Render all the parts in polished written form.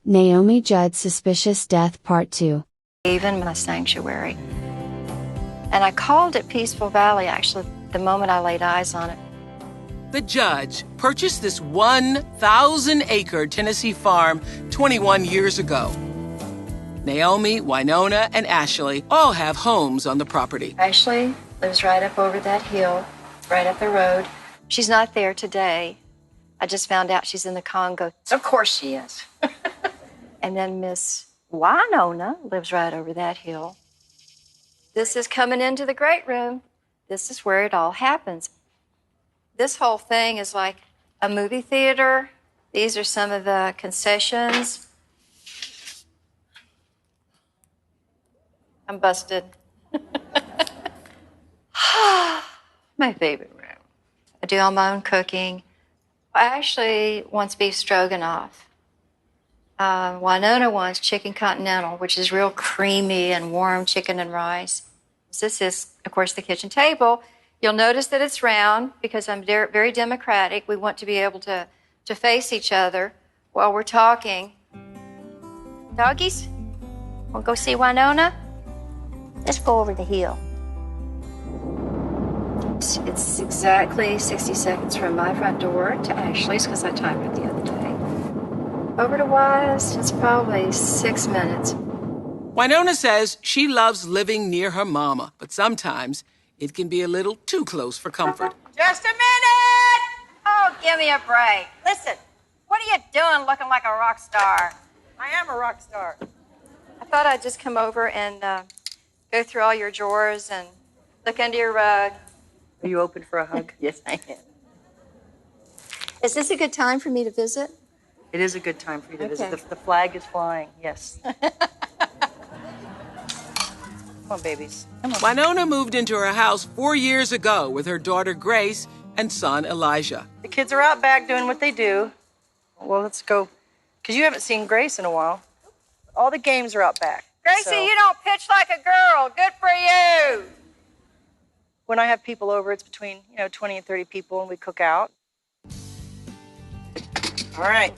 Naomi Judd's Suspicious Death Part 2. Even my sanctuary. And I called it Peaceful Valley, actually, the moment I laid eyes on it. The judge purchased this 1,000-acre Tennessee farm 21 years ago. Naomi, Winona, and Ashley all have homes on the property. Ashley lives right up over that hill, right up the road. She's not there today. I just found out she's in the Congo. Of course she is. And then Miss Winona lives right over that hill. This is coming into the great room. This is where it all happens. This whole thing is like a movie theater. These are some of the concessions. I'm busted. My favorite room. I do all my own cooking. I actually wants beef stroganoff. Winona wants chicken continental, which is real creamy and warm chicken and rice. This is, of course, the kitchen table. You'll notice that it's round because I'm very democratic. We want to be able to face each other while we're talking. Doggies, wanna go see Winona? Let's go over the hill. It's exactly 60 seconds from my front door to Ashley's because I timed it the other day. Over to Wise, it's probably 6 minutes. Winona says she loves living near her mama, but sometimes it can be a little too close for comfort. Just a minute! Oh, give me a break. Listen, what are you doing looking like a rock star? I am a rock star. I thought I'd just come over and go through all your drawers and look under your rug. Are you open for a hug? Yes, I am. Is this a good time for me to visit? It is a good time for you to Okay. visit. The flag is flying, yes. Come on, babies. Come on. Winona moved into her house 4 years ago with her daughter Grace and son Elijah. The kids are out back doing what they do. Well, let's go, because you haven't seen Grace in a while. All the games are out back. Gracie, so you don't pitch like a girl. Good for you. when I have people over, it's between 20 and 30 people, and we cook out. All right.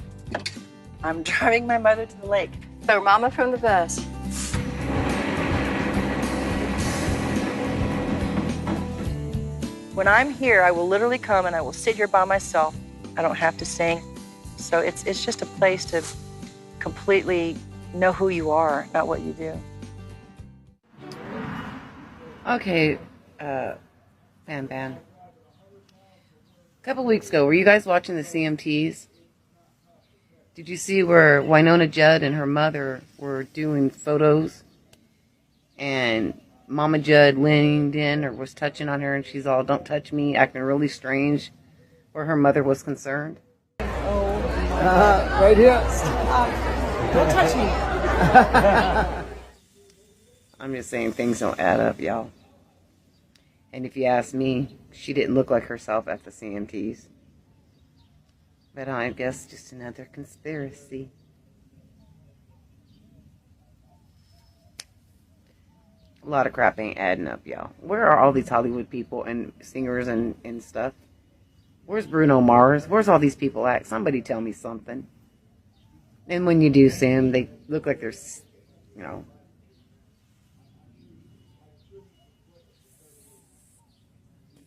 I'm driving my mother to the lake. So Mama from the bus. When I'm here, I will literally come and I will sit here by myself. I don't have to sing. So it's just a place to completely know who you are, not what you do. Okay, Ban. A couple weeks ago, were you guys watching the CMTs? Did you see where Winona Judd and her mother were doing photos? And Mama Judd leaned in or was touching on her, and she's all, "Don't touch me," acting really strange where her mother was concerned. Right here. Don't touch me. I'm just saying things don't add up, y'all. And if you ask me, she didn't look like herself at the CMTs. But I guess just another conspiracy. A lot of crap ain't adding up, y'all. Where are all these Hollywood people and singers and stuff? Where's Bruno Mars? Where's all these people at? Somebody tell me something. And when you do see them, they look like they're,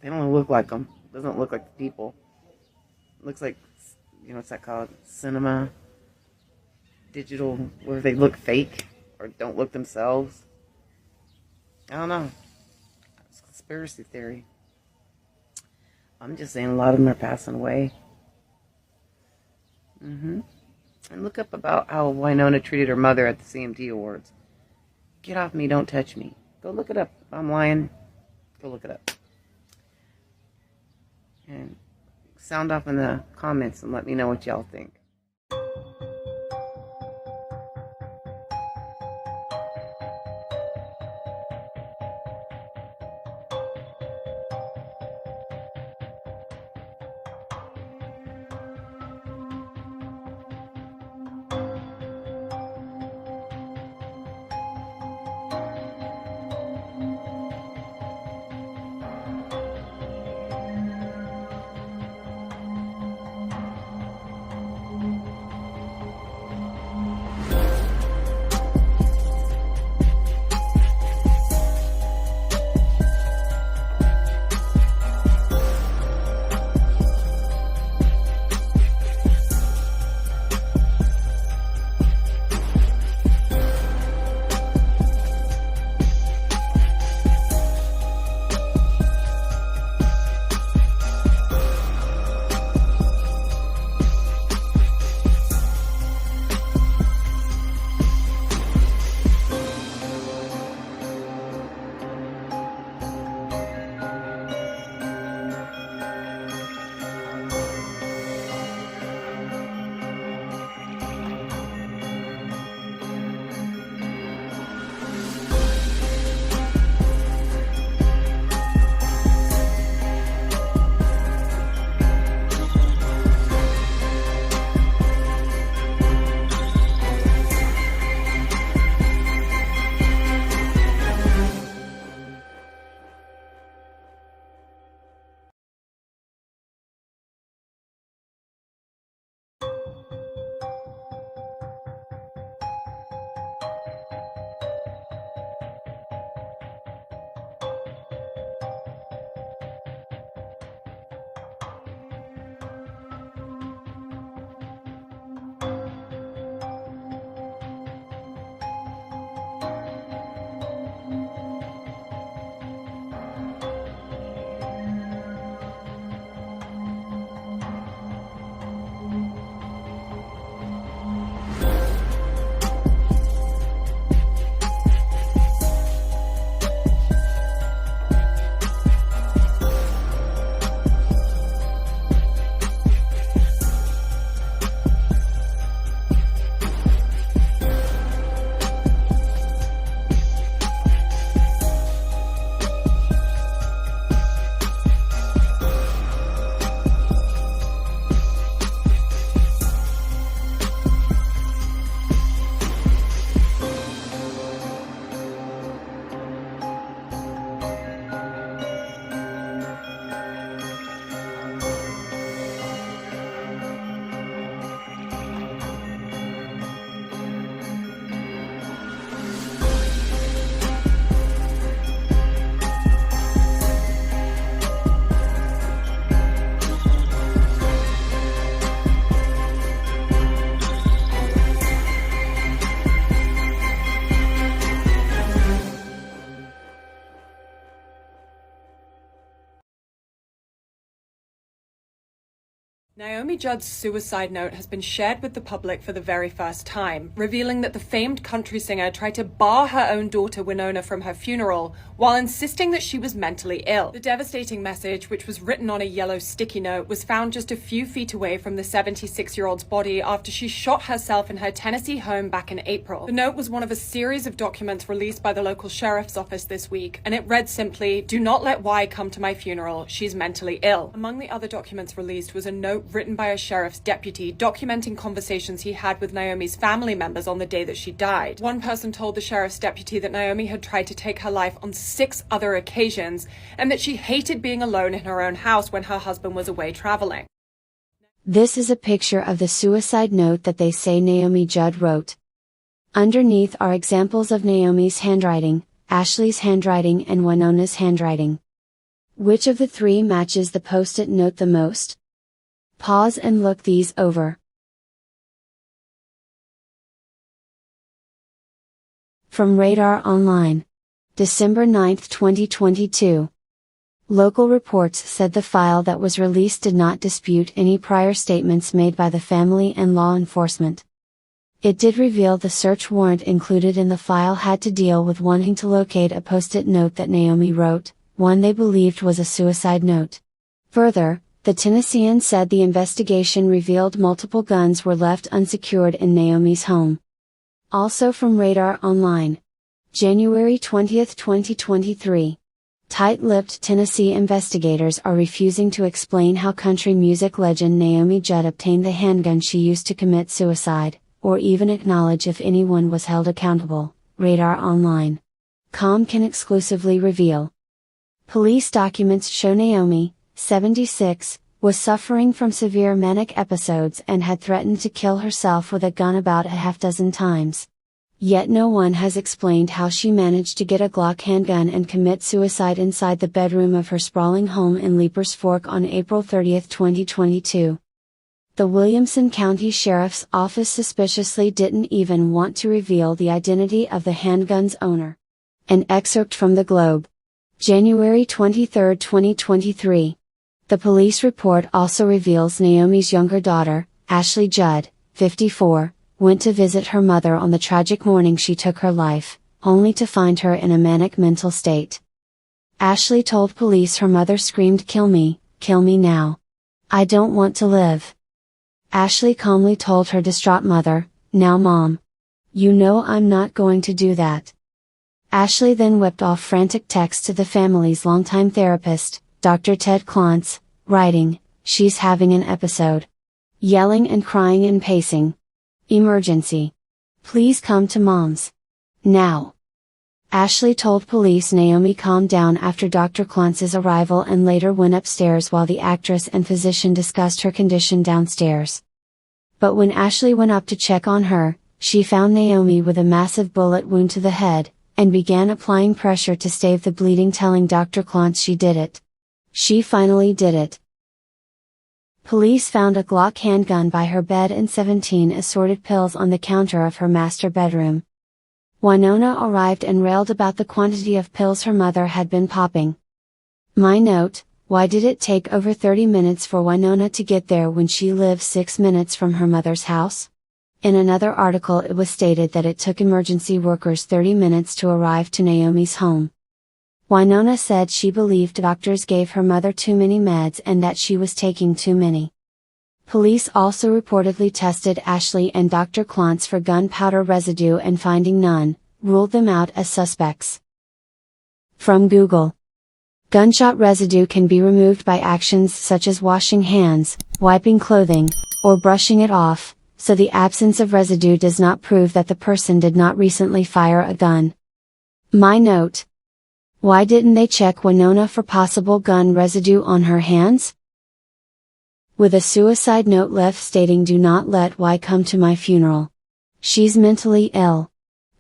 they don't look like them. Doesn't look like the people. Looks like, what's that called? Cinema. Digital, where they look fake or don't look themselves. I don't know. It's a conspiracy theory. I'm just saying a lot of them are passing away. And look up about how Winona treated her mother at the CMT Awards. Get off me, don't touch me. Go look it up. If I'm lying, go look it up. And sound off in the comments and let me know what y'all think. Naomi Judd's suicide note has been shared with the public for the very first time, revealing that the famed country singer tried to bar her own daughter Winona from her funeral while insisting that she was mentally ill. The devastating message, which was written on a yellow sticky note, was found just a few feet away from the 76-year-old's body after she shot herself in her Tennessee home back in April. The note was one of a series of documents released by the local sheriff's office this week, and it read simply, "Do not let Y come to my funeral. She's mentally ill." Among the other documents released was a note written by a sheriff's deputy documenting conversations he had with Naomi's family members on the day that she died. One person told the sheriff's deputy that Naomi had tried to take her life on 6 other occasions and that she hated being alone in her own house when her husband was away traveling. This is a picture of the suicide note that they say Naomi Judd wrote. Underneath are examples of Naomi's handwriting, Ashley's handwriting, and Winona's handwriting. Which of the 3 matches the post-it note the most? Pause and look these over. From Radar Online. December 9, 2022. Local reports said the file that was released did not dispute any prior statements made by the family and law enforcement. It did reveal the search warrant included in the file had to deal with wanting to locate a post-it note that Naomi wrote, one they believed was a suicide note. Further, the Tennessean said the investigation revealed multiple guns were left unsecured in Naomi's home. Also from Radar Online. January 20, 2023. Tight-lipped Tennessee investigators are refusing to explain how country music legend Naomi Judd obtained the handgun she used to commit suicide, or even acknowledge if anyone was held accountable, Radar Online. Com can exclusively reveal. Police documents show Naomi, 76, was suffering from severe manic episodes and had threatened to kill herself with a gun about a half-dozen times. Yet no one has explained how she managed to get a Glock handgun and commit suicide inside the bedroom of her sprawling home in Leapers Fork on April 30, 2022. The Williamson County Sheriff's Office suspiciously didn't even want to reveal the identity of the handgun's owner. An excerpt from the Globe. January 23, 2023. The police report also reveals Naomi's younger daughter, Ashley Judd, 54, went to visit her mother on the tragic morning she took her life, only to find her in a manic mental state. Ashley told police her mother screamed, kill me now. I don't want to live." Ashley calmly told her distraught mother, "Now Mom. You know I'm not going to do that." Ashley then whipped off frantic texts to the family's longtime therapist, Dr. Ted Klontz, writing, "She's having an episode. Yelling and crying and pacing. Emergency. Please come to Mom's. Now." Ashley told police Naomi calmed down after Dr. Klontz's arrival and later went upstairs while the actress and physician discussed her condition downstairs. But when Ashley went up to check on her, she found Naomi with a massive bullet wound to the head, and began applying pressure to stave the bleeding, telling Dr. Klontz she did it. She finally did it. Police found a Glock handgun by her bed and 17 assorted pills on the counter of her master bedroom. Winona arrived and railed about the quantity of pills her mother had been popping. My note: why did it take over 30 minutes for Winona to get there when she lives 6 minutes from her mother's house? In another article it was stated that it took emergency workers 30 minutes to arrive to Naomi's home. Winona said she believed doctors gave her mother too many meds and that she was taking too many. Police also reportedly tested Ashley and Dr. Klontz for gunpowder residue and finding none, ruled them out as suspects. From Google. Gunshot residue can be removed by actions such as washing hands, wiping clothing, or brushing it off, so the absence of residue does not prove that the person did not recently fire a gun. My note: why didn't they check Winona for possible gun residue on her hands? With a suicide note left stating, "Do not let Y come to my funeral. She's mentally ill."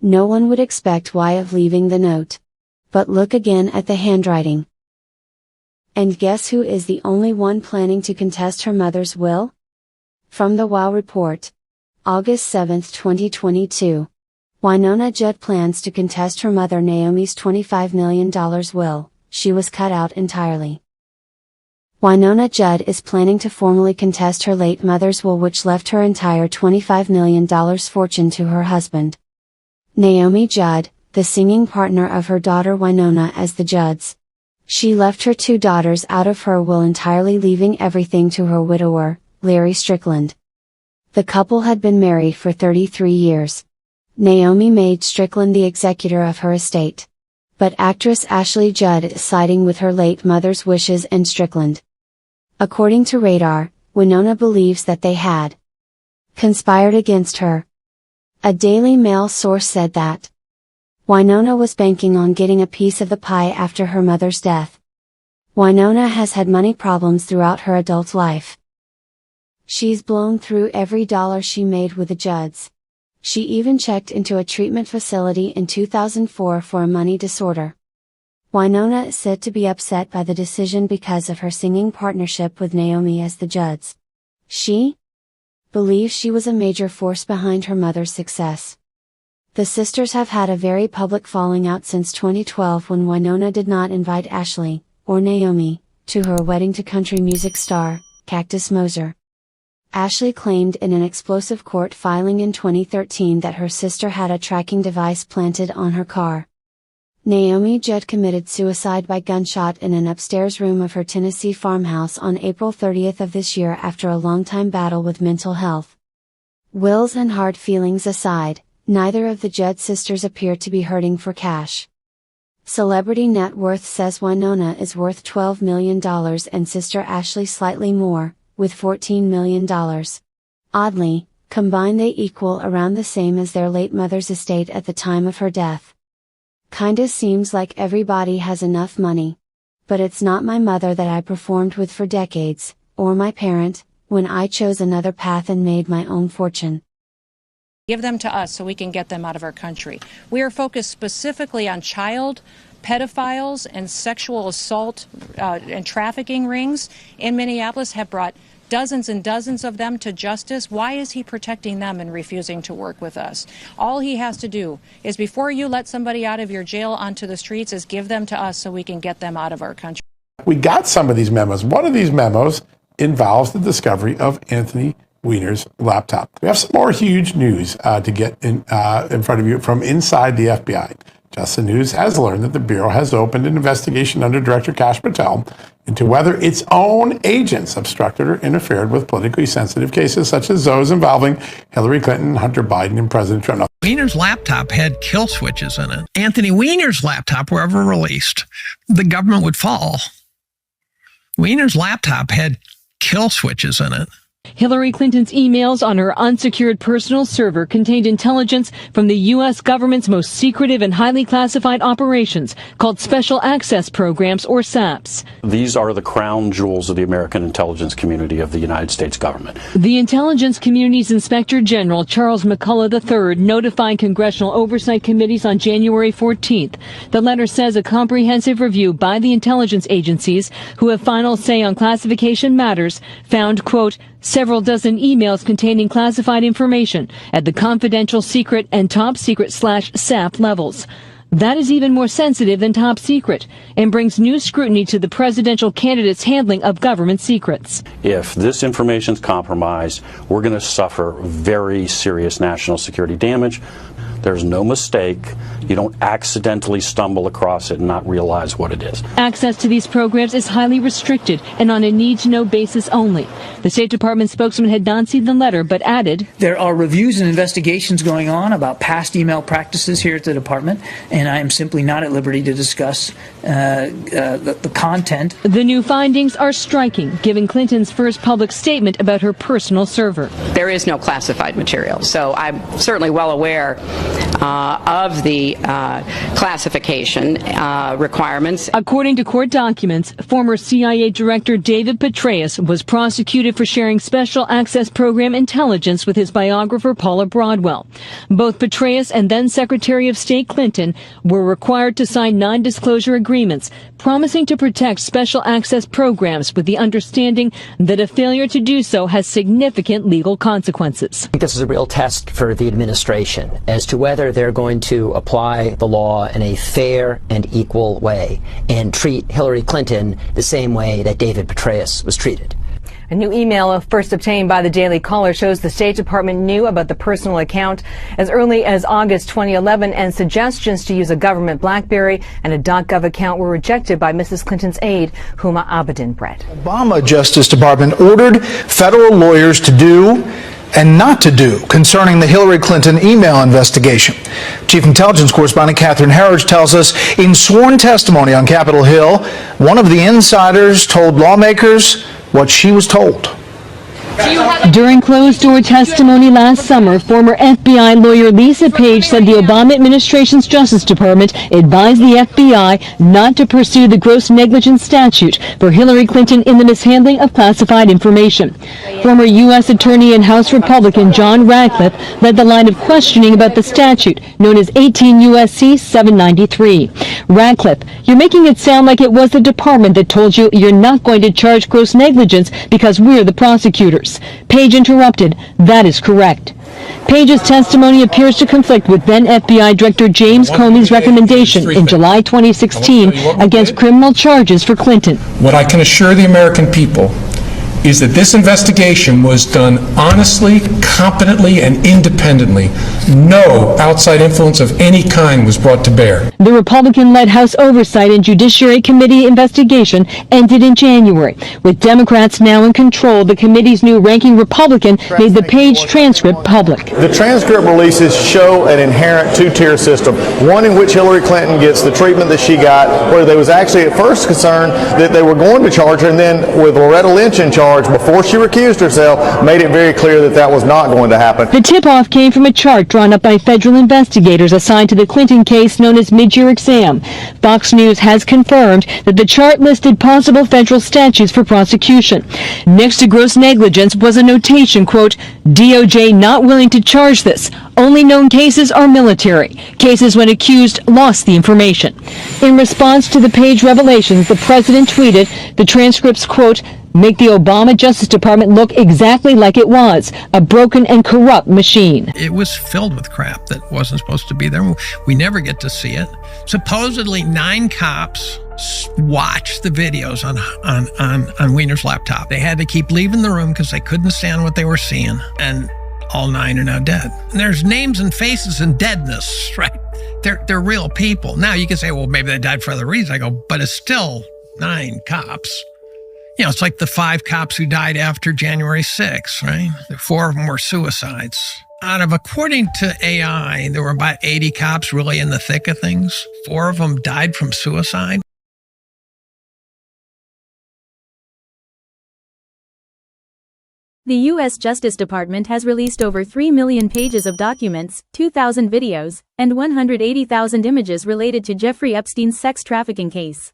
No one would expect Y of leaving the note. But look again at the handwriting. And guess who is the only one planning to contest her mother's will? From the WOW Report. August 7, 2022. Winona Judd plans to contest her mother Naomi's $25 million will. She was cut out entirely. Wynonna Judd is planning to formally contest her late mother's will, which left her entire $25 million fortune to her husband. Naomi Judd, the singing partner of her daughter Wynonna as the Judds. She left her 2 daughters out of her will entirely, leaving everything to her widower, Larry Strickland. The couple had been married for 33 years. Naomi made Strickland the executor of her estate. But actress Ashley Judd is siding with her late mother's wishes and Strickland. According to Radar, Wynonna believes that they had conspired against her. A Daily Mail source said that Wynonna was banking on getting a piece of the pie after her mother's death. Wynonna has had money problems throughout her adult life. She's blown through every dollar she made with the Judds. She even checked into a treatment facility in 2004 for a money disorder. Wynonna is said to be upset by the decision because of her singing partnership with Naomi as the Judds. She believes she was a major force behind her mother's success. The sisters have had a very public falling out since 2012, when Wynonna did not invite Ashley, or Naomi, to her wedding to country music star, Cactus Moser. Ashley claimed in an explosive court filing in 2013 that her sister had a tracking device planted on her car. Naomi Judd committed suicide by gunshot in an upstairs room of her Tennessee farmhouse on April 30th of this year after a long-time battle with mental health. Wills and hard feelings aside, neither of the Judd sisters appear to be hurting for cash. Celebrity Net Worth says Wynonna is worth $12 million and sister Ashley slightly more, with $14 million. Oddly, combined they equal around the same as their late mother's estate at the time of her death. Kinda seems like everybody has enough money. But it's not my mother that I performed with for decades, or my parent, when I chose another path and made my own fortune. Give them to us so we can get them out of our country. We are focused specifically on child pedophiles and sexual assault and trafficking rings in Minneapolis, have brought dozens and dozens of them to justice. Why is he protecting them and refusing to work with us? All he has to do is, before you let somebody out of your jail onto the streets, is give them to us so we can get them out of our country. We got some of these memos. One of these memos involves the discovery of Anthony Weiner's laptop. We have some more huge news to get in front of you from inside the FBI. Just the News has learned that the Bureau has opened an investigation under Director Kash Patel into whether its own agents obstructed or interfered with politically sensitive cases such as those involving Hillary Clinton, Hunter Biden, and President Trump. Weiner's laptop had kill switches in it. Anthony Weiner's laptop were ever released, the government would fall. Weiner's laptop had kill switches in it. Hillary Clinton's emails on her unsecured personal server contained intelligence from the U.S. government's most secretive and highly classified operations, called Special Access Programs, or SAPs. These are the crown jewels of the American intelligence community of the United States government. The intelligence community's Inspector General, Charles McCullough III, notified congressional oversight committees on January 14th. The letter says a comprehensive review by the intelligence agencies, who have final say on classification matters, found, quote, several dozen emails containing classified information at the confidential, secret, and top secret /SAP levels. That is even more sensitive than top secret and brings new scrutiny to the presidential candidate's handling of government secrets. If this information is compromised, we're going to suffer very serious national security damage. There's no mistake. You don't accidentally stumble across it and not realize what it is. Access to these programs is highly restricted and on a need-to-know basis only. The State Department spokesman had not seen the letter, but added, there are reviews and investigations going on about past email practices here at the department, and I am simply not at liberty to discuss the content. The new findings are striking, given Clinton's first public statement about her personal server. There is no classified material, so I'm certainly well aware of the classification requirements. According to court documents, former CIA Director David Petraeus was prosecuted for sharing special access program intelligence with his biographer Paula Broadwell. Both Petraeus and then Secretary of State Clinton were required to sign non-disclosure agreements promising to protect special access programs with the understanding that a failure to do so has significant legal consequences. consequences. I think this is a real test for the administration as to whether they're going to apply the law in a fair and equal way and treat Hillary Clinton the same way that David Petraeus was treated. A new email first obtained by the Daily Caller shows the State Department knew about the personal account as early as August 2011, and suggestions to use a government BlackBerry and a .gov account were rejected by Mrs. Clinton's aide, Huma Abedin-Brett. Obama Justice Department ordered federal lawyers to do and not to do concerning the Hillary Clinton email investigation. Chief Intelligence Correspondent Catherine Harridge tells us in sworn testimony on Capitol Hill, one of the insiders told lawmakers what she was told. During closed-door testimony last summer, former FBI lawyer Lisa Page said the Obama administration's Justice Department advised the FBI not to pursue the gross negligence statute for Hillary Clinton in the mishandling of classified information. Former U.S. Attorney and House Republican John Ratcliffe led the line of questioning about the statute, known as 18 U.S.C. 793. Ratcliffe, you're making it sound like it was the department that told you you're not going to charge gross negligence because we're the prosecutors. Page interrupted. That is correct. Page's testimony appears to conflict with then FBI Director James Comey's recommendation in July 2016 against criminal charges for Clinton. What I can assure the American people is that this investigation was done honestly, competently, and independently. No outside influence of any kind was brought to bear. The Republican-led House Oversight and Judiciary Committee investigation ended in January. With Democrats now in control, the committee's new ranking Republican made the Page transcript public. The transcript releases show an inherent two-tier system, one in which Hillary Clinton gets the treatment that she got, where there was actually at first concern that they were going to charge her, and then with Loretta Lynch in charge, before she recused herself, made it very clear that that was not going to happen. The tip-off came from a chart drawn up by federal investigators assigned to the Clinton case known as mid-year exam. Fox News has confirmed that the chart listed possible federal statutes for prosecution. Next to gross negligence was a notation, quote, DOJ not willing to charge this. Only known cases are military. Cases when accused lost the information. In response to the Page revelations, the president tweeted the transcripts, quote, make the Obama Justice Department look exactly like it was, a broken and corrupt machine. It was filled with crap that wasn't supposed to be there. We never get to see it. Supposedly 9 cops watched the videos on Weiner's laptop. They had to keep leaving the room because they couldn't stand what they were seeing. And all 9 are now dead. And there's names and faces and deadness, right? They're real people. Now you can say, well, maybe they died for other reasons. I go, but it's still 9 cops. You know, it's like the 5 cops who died after January 6th, right? 4 of them were suicides. According to AI, there were about 80 cops really in the thick of things. 4 of them died from suicide. The U.S. Justice Department has released over 3 million pages of documents, 2,000 videos, and 180,000 images related to Jeffrey Epstein's sex trafficking case.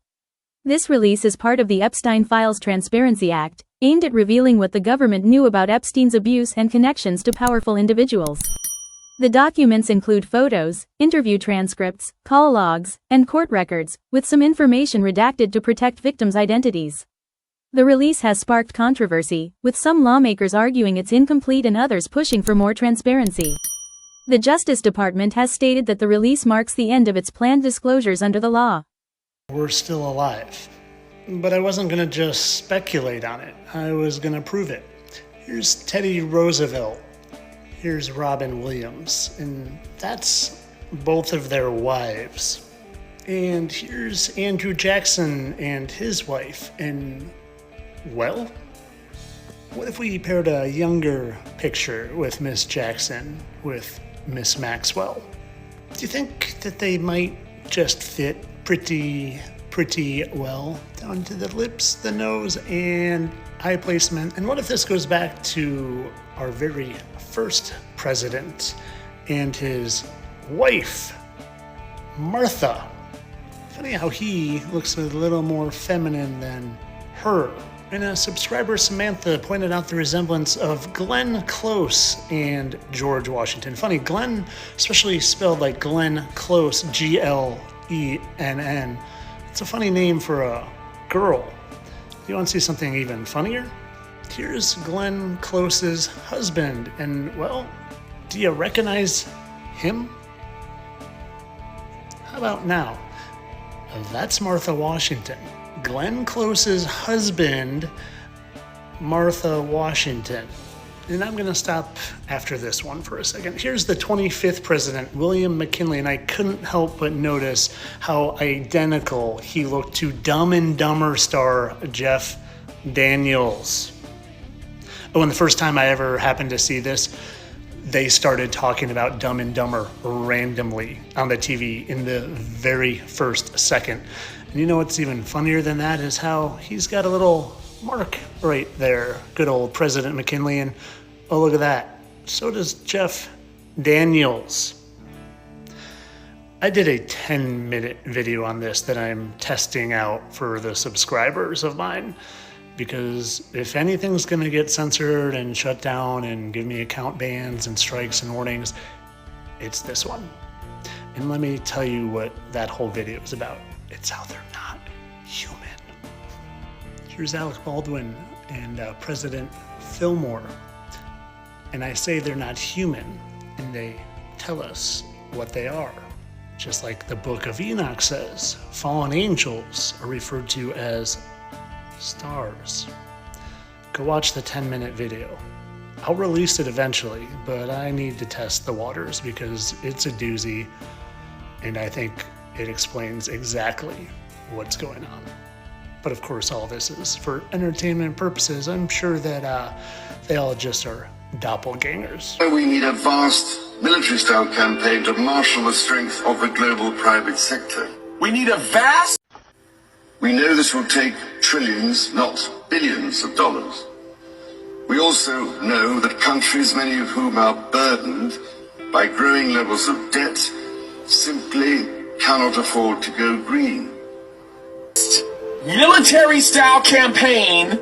This release is part of the Epstein Files Transparency Act, aimed at revealing what the government knew about Epstein's abuse and connections to powerful individuals. The documents include photos, interview transcripts, call logs, and court records, with some information redacted to protect victims' identities. The release has sparked controversy, with some lawmakers arguing it's incomplete and others pushing for more transparency. The Justice Department has stated that the release marks the end of its planned disclosures under the law. We're still alive. But I wasn't going to just speculate on it. I was going to prove it. Here's Teddy Roosevelt. Here's Robin Williams. And that's both of their wives. And here's Andrew Jackson and his wife. And, well, what if we paired a younger picture with Miss Jackson with Miss Maxwell? Do you think that they might just fit pretty well down to the lips, the nose, and eye placement? And what if this goes back to our very first president and his wife, Martha? Funny how he looks a little more feminine than her. And a subscriber, Samantha, pointed out the resemblance of Glenn Close and George Washington. Funny, Glenn, especially spelled like Glenn Close, Glenn. It's a funny name for a girl. You want to see something even funnier? here's Glenn Close's husband, and well, do you recognize him? How about now? That's Martha Washington. Glenn Close's husband, Martha Washington. And I'm going to stop after this one for a second. Here's the 25th president, William McKinley, and I couldn't help but notice how identical he looked to Dumb and Dumber star Jeff Daniels. Oh, and the first time I ever happened to see this, they started talking about Dumb and Dumber randomly on the TV in the very first second. And you know what's even funnier than that is how he's got a little mark right there. Good old President McKinley. And oh, look at that. So does Jeff Daniels. I did a 10-minute video on this that I'm testing out for the subscribers of mine, because if anything's going to get censored and shut down and give me account bans and strikes and warnings, it's this one. And let me tell you what that whole video is about. It's how they're not human. Here's Alec Baldwin and President Fillmore. And I say they're not human, and they tell us what they are. Just like the Book of Enoch says, fallen angels are referred to as stars. Go watch the 10-minute video. I'll release it eventually, but I need to test the waters because it's a doozy, and I think it explains exactly what's going on. But of course, all this is for entertainment purposes. I'm sure that they all just are doppelgangers. We need a vast military-style campaign to marshal the strength of the global private sector. We need a vast... We know this will take trillions, not billions of dollars. We also know that countries, many of whom are burdened by growing levels of debt, simply cannot afford to go green. Military-style campaign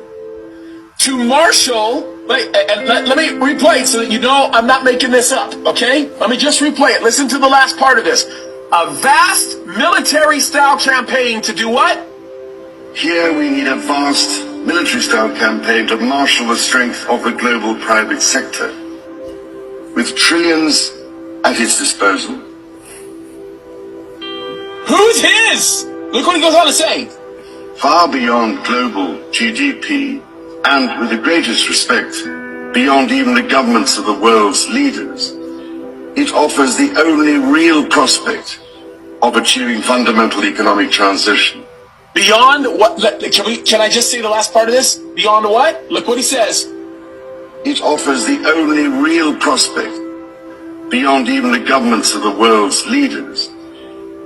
to marshal... Let me replay it so that you know I'm not making this up, okay? Let me just replay it. Listen to the last part of this. A vast military-style campaign to do what? Here we need a vast military-style campaign to marshal the strength of the global private sector, with trillions at its disposal. Who's his? Look what he goes on to say. Far beyond global GDP, and with the greatest respect, beyond even the governments of the world's leaders, it offers the only real prospect of achieving fundamental economic transition. Beyond what? Can I just say the last part of this? Beyond what? Look what he says. It offers the only real prospect, beyond even the governments of the world's leaders.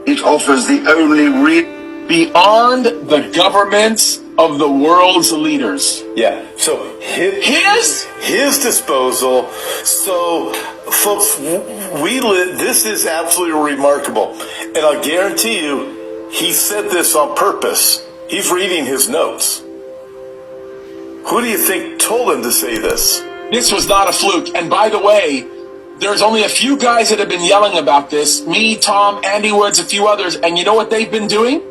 It offers the only real... Beyond the governments of the world's leaders. Yeah, so his disposal. So, folks, this is absolutely remarkable. And I'll guarantee you, he said this on purpose. He's reading his notes. Who do you think told him to say this? This was not a fluke. And by the way, there's only a few guys that have been yelling about this. Me, Tom, Andy Woods, a few others. And you know what they've been doing?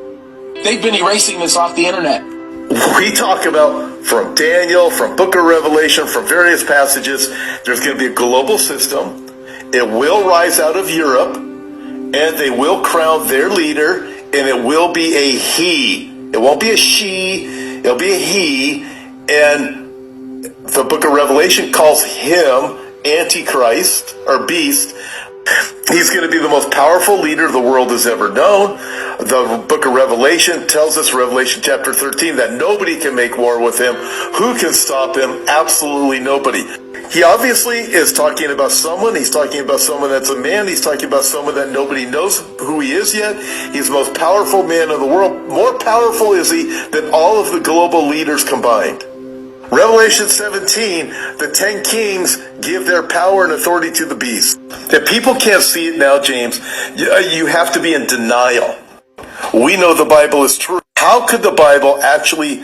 They've been erasing this off the internet. We talk about from Daniel, from Book of Revelation, from various passages, there's going to be a global system. It will rise out of Europe, and they will crown their leader, and it will be a he. It won't be a she, it'll be a he, and the Book of Revelation calls him Antichrist, or beast. He's going to be the most powerful leader the world has ever known. The book of Revelation tells us, Revelation chapter 13, that nobody can make war with him. Who can stop him? Absolutely nobody. He obviously is talking about someone. He's talking about someone that's a man. He's talking about someone that nobody knows who he is yet. He's the most powerful man in the world. More powerful is he than all of the global leaders combined. Revelation 17, the 10 kings give their power and authority to the beast. If people can't see it now, James, you have to be in denial. We know the Bible is true. How could the Bible actually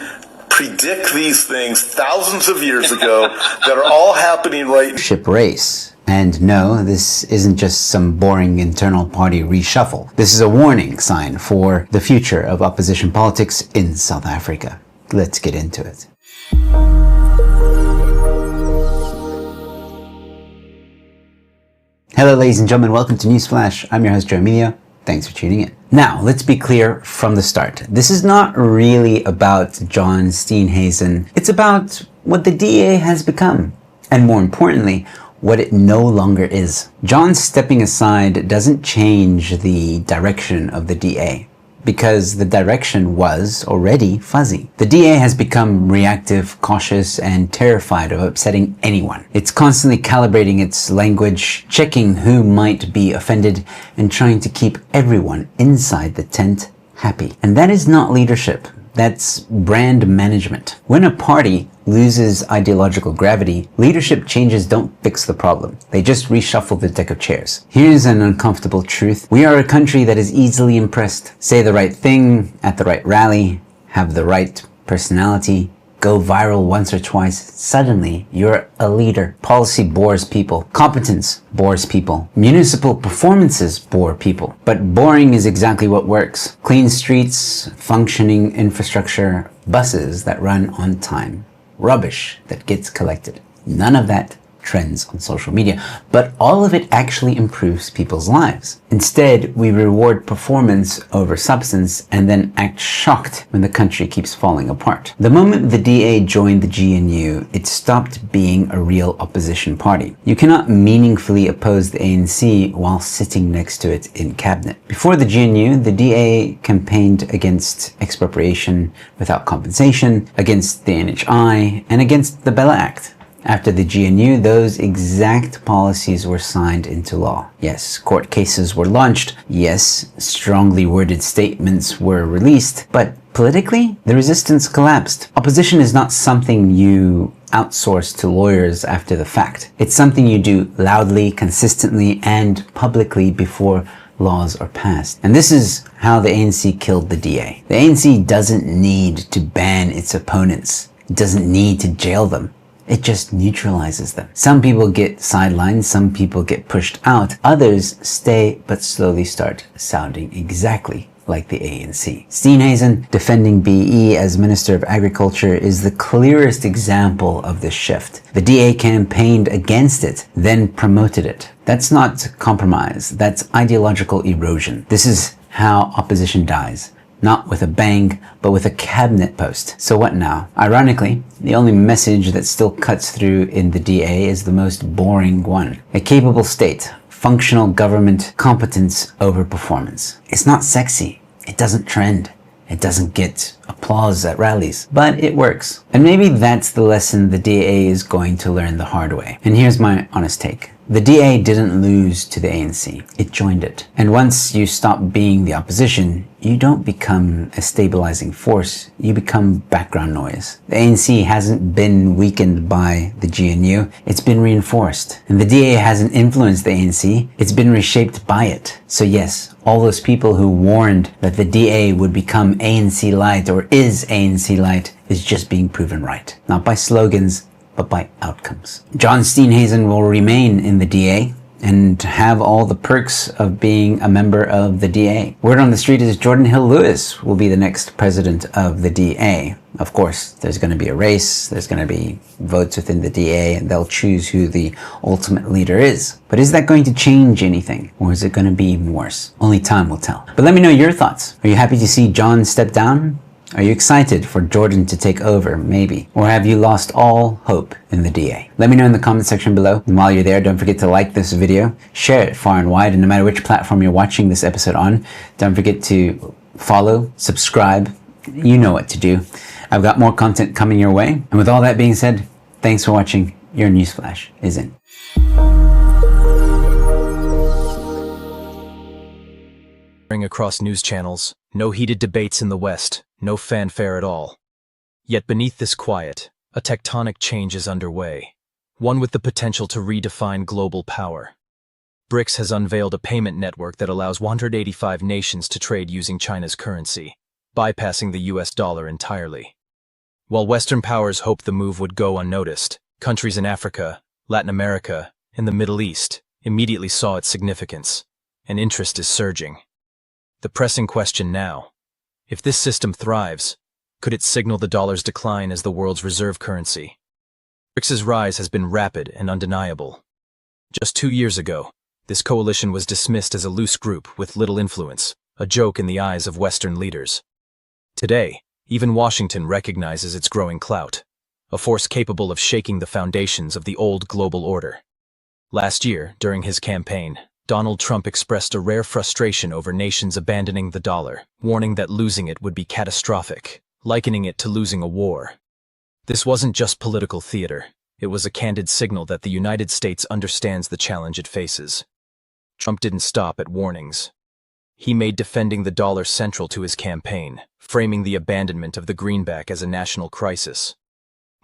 predict these things thousands of years ago that are all happening right now? Ship race. And no, this isn't just some boring internal party reshuffle. This is a warning sign for the future of opposition politics in South Africa. Let's get into it. Hello, ladies and gentlemen. Welcome to Newsflash. I'm your host, Joe Emilio. Thanks for tuning in. Now, let's be clear from the start. This is not really about John Steenhuisen. It's about what the DA has become, and more importantly, what it no longer is. John stepping aside doesn't change the direction of the DA, because the direction was already fuzzy. The DA has become reactive, cautious, and terrified of upsetting anyone. It's constantly calibrating its language, checking who might be offended, and trying to keep everyone inside the tent happy. And that is not leadership. That's brand management. When a party loses ideological gravity, leadership changes don't fix the problem. They just reshuffle the deck of chairs. Here's an uncomfortable truth. We are a country that is easily impressed. Say the right thing at the right rally, have the right personality, go viral once or twice, suddenly you're a leader. Policy bores people. Competence bores people. Municipal performances bore people. But boring is exactly what works. Clean streets, functioning infrastructure, buses that run on time, rubbish that gets collected. None of that trends on social media, but all of it actually improves people's lives. Instead, we reward performance over substance and then act shocked when the country keeps falling apart. The moment the DA joined the GNU, it stopped being a real opposition party. You cannot meaningfully oppose the ANC while sitting next to it in cabinet. Before the GNU, the DA campaigned against expropriation without compensation, against the NHI, and against the Bella Act. After the GNU, those exact policies were signed into law. Yes, court cases were launched. Yes, strongly worded statements were released. But politically, the resistance collapsed. Opposition is not something you outsource to lawyers after the fact. It's something you do loudly, consistently, and publicly before laws are passed. And this is how the ANC killed the DA. The ANC doesn't need to ban its opponents. It doesn't need to jail them. It just neutralizes them. Some people get sidelined, some people get pushed out, others stay but slowly start sounding exactly like the ANC. Steenhuisen defending BE as Minister of Agriculture is the clearest example of this shift. The DA campaigned against it, then promoted it. That's not compromise, that's ideological erosion. This is how opposition dies. Not with a bang, but with a cabinet post. So what now? Ironically, the only message that still cuts through in the DA is the most boring one. A capable state, functional government, competence over performance. It's not sexy. It doesn't trend. It doesn't get applause at rallies, but it works. And maybe that's the lesson the DA is going to learn the hard way. And here's my honest take. The DA didn't lose to the ANC, it joined it. And once you stop being the opposition, you don't become a stabilizing force, you become background noise. The ANC hasn't been weakened by the GNU, it's been reinforced. And the DA hasn't influenced the ANC, it's been reshaped by it. So yes, all those people who warned that the DA would become ANC light or is ANC light is just being proven right. Not by slogans, but by outcomes. John Steenhuisen will remain in the DA and have all the perks of being a member of the DA. Word on the street is Jordan Hill Lewis will be the next president of the DA. Of course, there's going to be a race, there's going to be votes within the DA, and they'll choose who the ultimate leader is. But is that going to change anything? Or is it going to be even worse? Only time will tell. But let me know your thoughts. Are you happy to see John step down? Are you excited for Jordan to take over, maybe? Or have you lost all hope in the DA? Let me know in the comment section below. And while you're there, don't forget to like this video, share it far and wide, and no matter which platform you're watching this episode on, don't forget to follow, subscribe. You know what to do. I've got more content coming your way. And with all that being said, thanks for watching. Your Newsflash is in. Across news channels, no heated debates in the West, no fanfare at all. Yet beneath this quiet, a tectonic change is underway, one with the potential to redefine global power. BRICS has unveiled a payment network that allows 185 nations to trade using China's currency, bypassing the US dollar entirely. While Western powers hoped the move would go unnoticed, countries in Africa, Latin America, and the Middle East immediately saw its significance, and interest is surging. The pressing question now, if this system thrives, could it signal the dollar's decline as the world's reserve currency? BRICS's rise has been rapid and undeniable. Just 2 years ago, This coalition was dismissed as a loose group with little influence, a joke in the eyes of Western leaders. Today, even Washington recognizes its growing clout, a force capable of shaking the foundations of the old global order. Last year, during his campaign, Donald Trump expressed a rare frustration over nations abandoning the dollar, warning that losing it would be catastrophic, likening it to losing a war. This wasn't just political theater. It was a candid signal that the United States understands the challenge it faces. Trump didn't stop at warnings. He made defending the dollar central to his campaign, framing the abandonment of the greenback as a national crisis.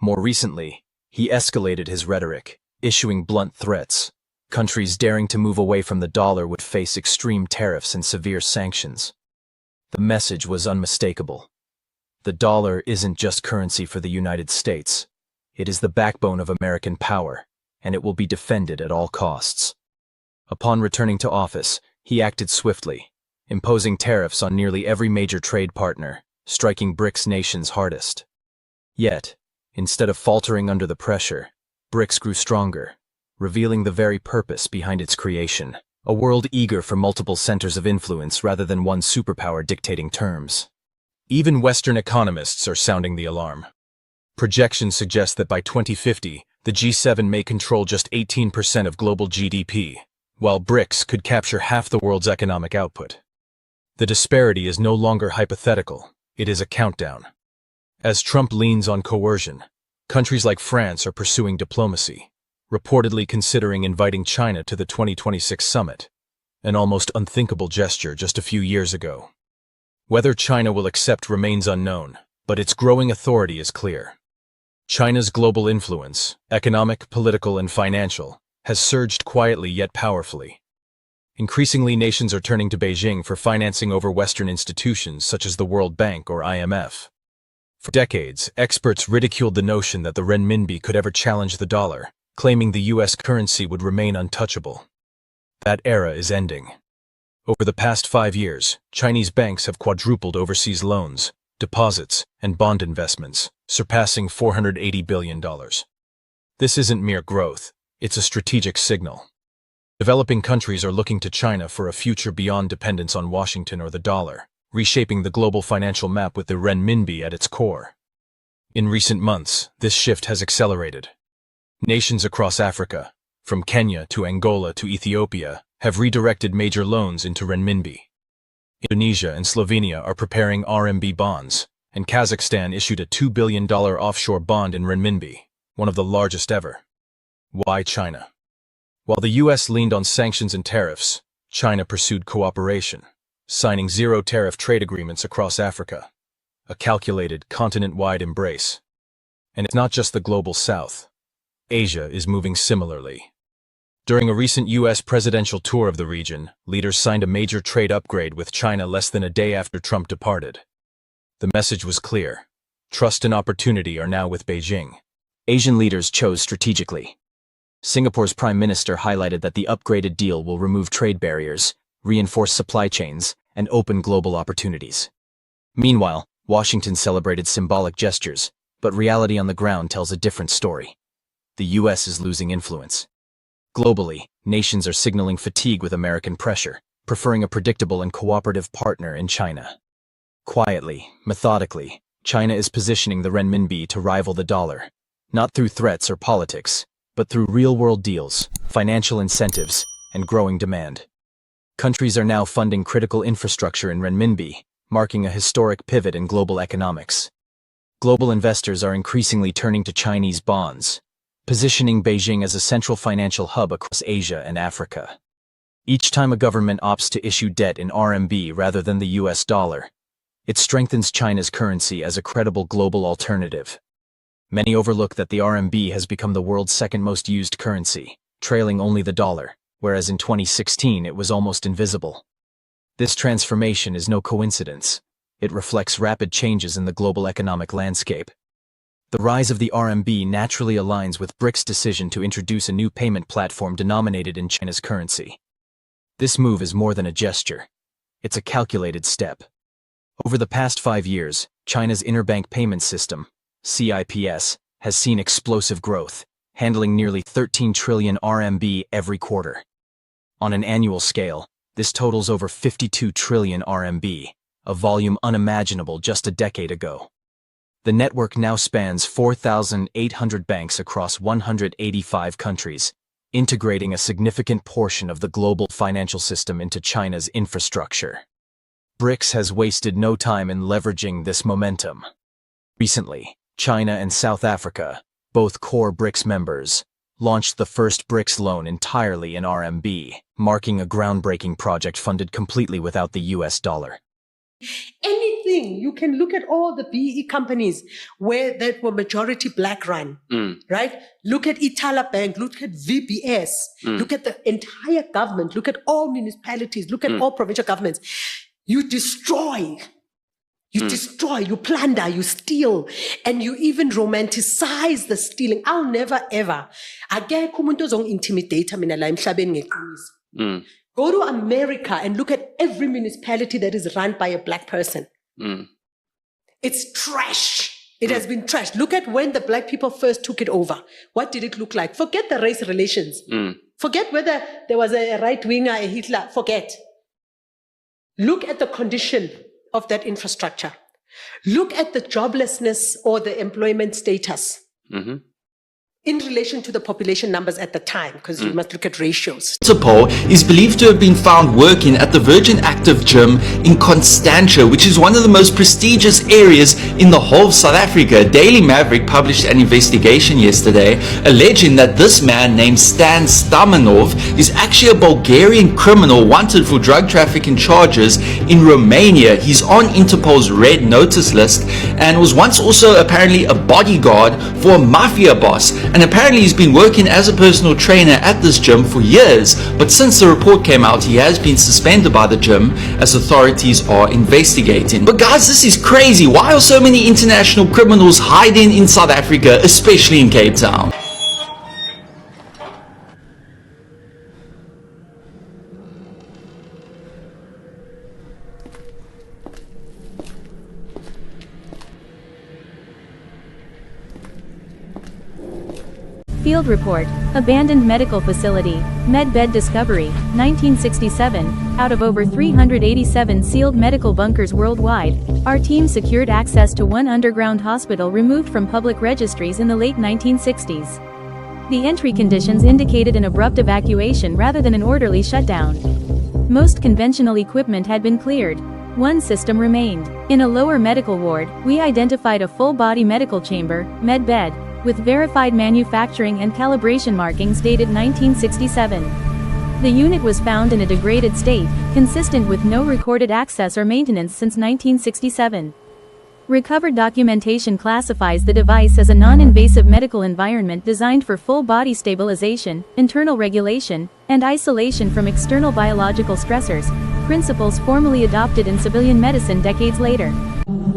More recently, he escalated his rhetoric, issuing blunt threats. Countries daring to move away from the dollar would face extreme tariffs and severe sanctions. The message was unmistakable. The dollar isn't just currency for the United States. It is the backbone of American power, and it will be defended at all costs. Upon returning to office, he acted swiftly, imposing tariffs on nearly every major trade partner, striking BRICS nations hardest. Yet, instead of faltering under the pressure, BRICS grew stronger, revealing the very purpose behind its creation, a world eager for multiple centers of influence rather than one superpower dictating terms. Even Western economists are sounding the alarm. Projections suggest that by 2050, the G7 may control just 18% of global GDP, while BRICS could capture half the world's economic output. The disparity is no longer hypothetical, it is a countdown. As Trump leans on coercion, countries like France are pursuing diplomacy, reportedly considering inviting China to the 2026 summit, an almost unthinkable gesture just a few years ago. Whether China will accept remains unknown, but its growing authority is clear. China's global influence, economic, political, and financial, has surged quietly yet powerfully. Increasingly, nations are turning to Beijing for financing over Western institutions such as the World Bank or IMF. For decades, experts ridiculed the notion that the renminbi could ever challenge the dollar, claiming the U.S. currency would remain untouchable. That era is ending. Over the past 5 years, Chinese banks have quadrupled overseas loans, deposits, and bond investments, surpassing $480 billion. This isn't mere growth, it's a strategic signal. Developing countries are looking to China for a future beyond dependence on Washington or the dollar, reshaping the global financial map with the renminbi at its core. In recent months, this shift has accelerated. Nations across Africa, from Kenya to Angola to Ethiopia, have redirected major loans into renminbi. Indonesia and Slovenia are preparing RMB bonds, and Kazakhstan issued a $2 billion offshore bond in renminbi, one of the largest ever. Why China? While the U.S. leaned on sanctions and tariffs, China pursued cooperation, signing zero-tariff trade agreements across Africa, a calculated, continent-wide embrace. And it's not just the global south. Asia is moving similarly. During a recent U.S. presidential tour of the region, leaders signed a major trade upgrade with China less than a day after Trump departed. The message was clear. Trust and opportunity are now with Beijing. Asian leaders chose strategically. Singapore's Prime Minister highlighted that the upgraded deal will remove trade barriers, reinforce supply chains, and open global opportunities. Meanwhile, Washington celebrated symbolic gestures, but reality on the ground tells a different story. The U.S. is losing influence. Globally, nations are signaling fatigue with American pressure, preferring a predictable and cooperative partner in China. Quietly, methodically, China is positioning the renminbi to rival the dollar, not through threats or politics, but through real-world deals, financial incentives, and growing demand. Countries are now funding critical infrastructure in renminbi, marking a historic pivot in global economics. Global investors are increasingly turning to Chinese bonds, positioning Beijing as a central financial hub across Asia and Africa. Each time a government opts to issue debt in RMB rather than the US dollar, it strengthens China's currency as a credible global alternative. Many overlook that the RMB has become the world's second most used currency, trailing only the dollar, whereas in 2016 it was almost invisible. This transformation is no coincidence. It reflects rapid changes in the global economic landscape. The rise of the RMB naturally aligns with BRICS' decision to introduce a new payment platform denominated in China's currency. This move is more than a gesture. It's a calculated step. Over the past 5 years, China's interbank payment system, CIPS, has seen explosive growth, handling nearly 13 trillion RMB every quarter. On an annual scale, this totals over 52 trillion RMB, a volume unimaginable just a decade ago. The network now spans 4,800 banks across 185 countries, integrating a significant portion of the global financial system into China's infrastructure. BRICS has wasted no time in leveraging this momentum. Recently, China and South Africa, both core BRICS members, launched the first BRICS loan entirely in RMB, marking a groundbreaking project funded completely without the US dollar. Anything, you can look at all the BE companies that were majority black run, right? Look at Itala Bank, look at VBS, look at the entire government, look at all municipalities, look at all provincial governments. You destroy, you plunder, you steal, and you even romanticize the stealing. I'll never ever. Akekho umuntu ozongi-intimidate mina la emhlabeni ngeqiniso. Go to America and look at every municipality that is run by a black person. It's trash. It has been trash. Look at when the black people first took it over. What did it look like? Forget the race relations. Forget whether there was a right-winger, a Hitler. Forget. Look at the condition of that infrastructure. Look at the joblessness or the employment status. In relation to the population numbers at the time, because you must look at ratios. Interpol is believed to have been found working at the Virgin Active gym in Constantia, which is one of the most prestigious areas in the whole of South Africa. Daily Maverick published an investigation yesterday alleging that this man named Stan Stamanov is actually a Bulgarian criminal wanted for drug trafficking charges in Romania. He's on Interpol's red notice list and was once also apparently a bodyguard for a mafia boss. And apparently he's been working as a personal trainer at this gym for years, but since the report came out, he has been suspended by the gym as authorities are investigating. But guys, this is crazy. Why are so many international criminals hiding in South Africa, especially in Cape Town? Field Report, Abandoned Medical Facility, MedBed Discovery, 1967. Out of over 387 sealed medical bunkers worldwide, our team secured access to one underground hospital removed from public registries in the late 1960s. The entry conditions indicated an abrupt evacuation rather than an orderly shutdown. Most conventional equipment had been cleared. One system remained. In a lower medical ward, we identified a full-body medical chamber, MedBed, with verified manufacturing and calibration markings dated 1967. The unit was found in a degraded state, consistent with no recorded access or maintenance since 1967. Recovered documentation classifies the device as a non-invasive medical environment designed for full-body stabilization, internal regulation, and isolation from external biological stressors, principles formally adopted in civilian medicine decades later.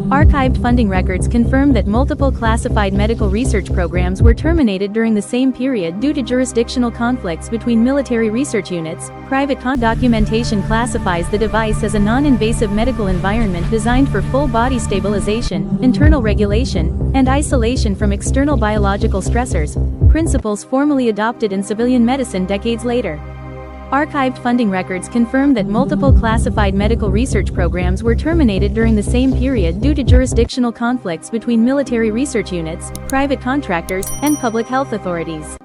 Archived funding records confirm that multiple classified medical research programs were terminated during the same period due to jurisdictional conflicts between military research units. Private documentation classifies the device as a non-invasive medical environment designed for full-body stabilization, internal regulation, and isolation from external biological stressors, principles formally adopted in civilian medicine decades later. Archived funding records confirm that multiple classified medical research programs were terminated during the same period due to jurisdictional conflicts between military research units, private contractors, and public health authorities.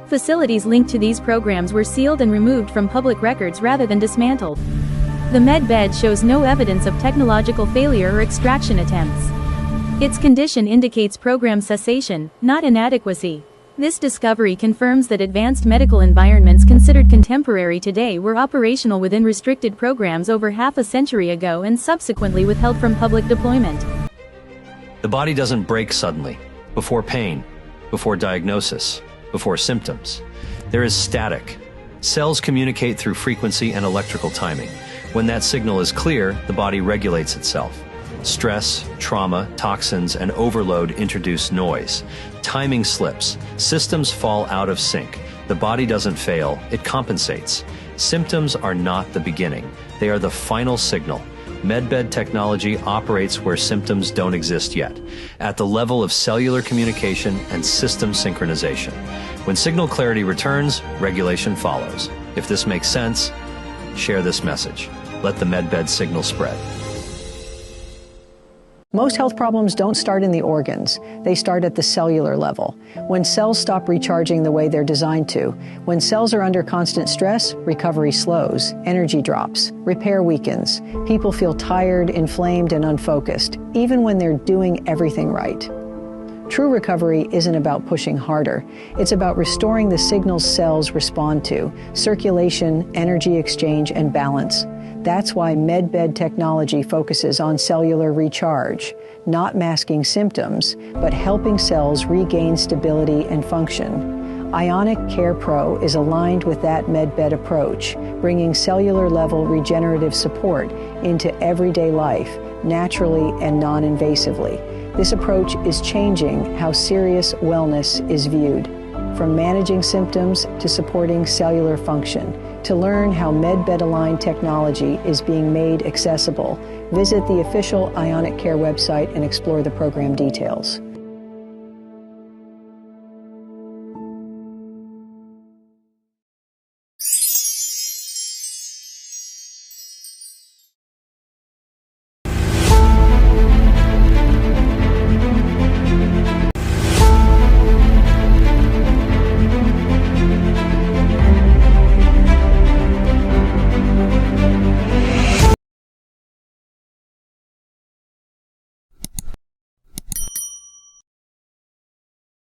Facilities linked to these programs were sealed and removed from public records rather than dismantled. The MedBed shows no evidence of technological failure or extraction attempts. Its condition indicates program cessation, not inadequacy. This discovery confirms that advanced medical environments considered contemporary today were operational within restricted programs over half a century ago and subsequently withheld from public deployment. The body doesn't break suddenly, before pain, before diagnosis, before symptoms. There is static. Cells communicate through frequency and electrical timing. When that signal is clear, the body regulates itself. Stress, trauma, toxins, and overload introduce noise. Timing slips. Systems fall out of sync. The body doesn't fail, it compensates. Symptoms are not the beginning. They are the final signal. MedBed technology operates where symptoms don't exist yet, at the level of cellular communication and system synchronization. When signal clarity returns, regulation follows. If this makes sense, share this message. Let the MedBeds signal spread. Most health problems don't start in the organs. They start at the cellular level. When cells stop recharging the way they're designed to, when cells are under constant stress, recovery slows, energy drops, repair weakens. People feel tired, inflamed, and unfocused, even when they're doing everything right. True recovery isn't about pushing harder. It's about restoring the signals cells respond to: circulation, energy exchange, and balance. That's why MedBed technology focuses on cellular recharge, not masking symptoms, but helping cells regain stability and function. Ionic Care Pro is aligned with that MedBed approach, bringing cellular-level regenerative support into everyday life, naturally and non-invasively. This approach is changing how serious wellness is viewed, from managing symptoms to supporting cellular function. To learn how MedBed-aligned technology is being made accessible, visit the official Ionic Care website and explore the program details.